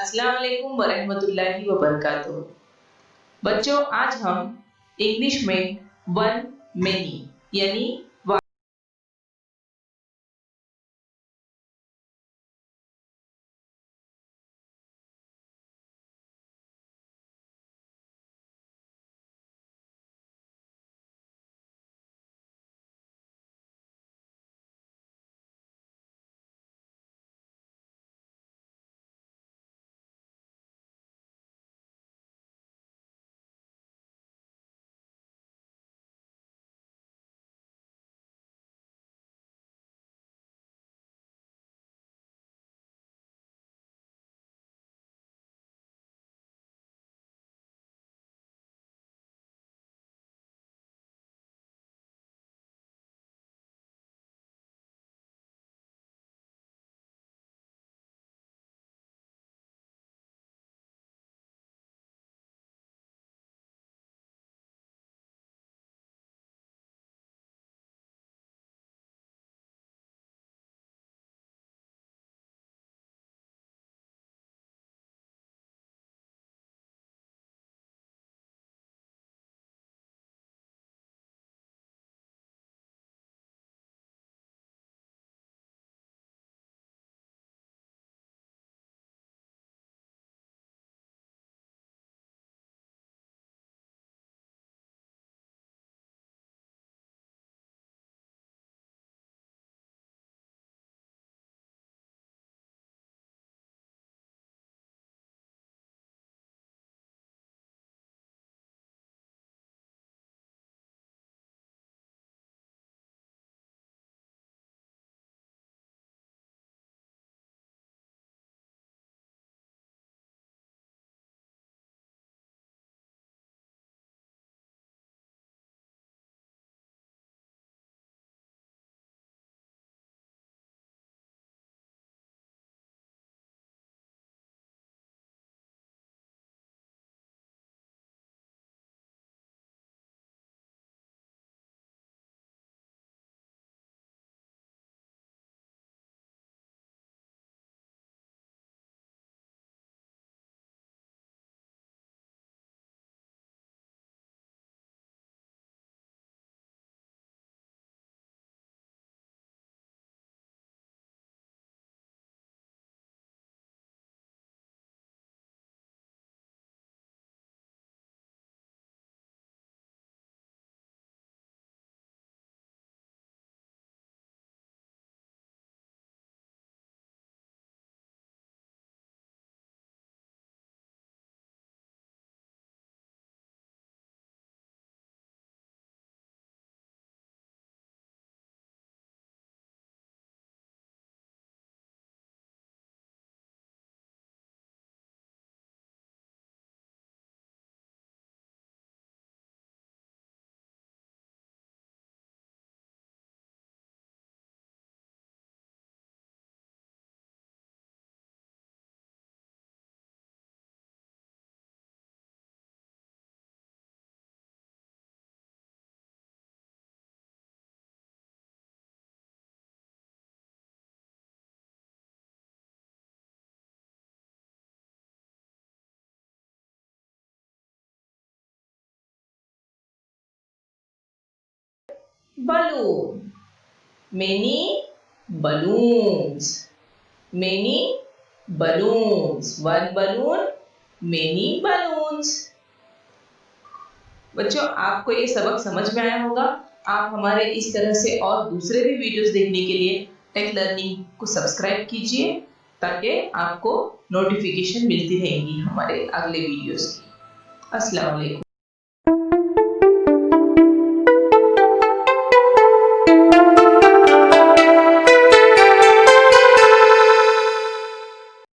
अस्सलाम वालेकुम वरहमतुल्लाहि वबरकातुहू। बच्चों, आज हम इंग्लिश में वन मेनी यानी balloon, many balloons, many balloons, one balloon, many balloons। बच्चों, आपको ये सबक समझ में आया होगा। आप हमारे इस तरह से और दूसरे भी वीडियोस देखने के लिए टेक लर्निंग को सब्सक्राइब कीजिए, ताकि आपको नोटिफिकेशन मिलती रहेंगी हमारे अगले वीडियोस की। अस्सलाम वालेकुम।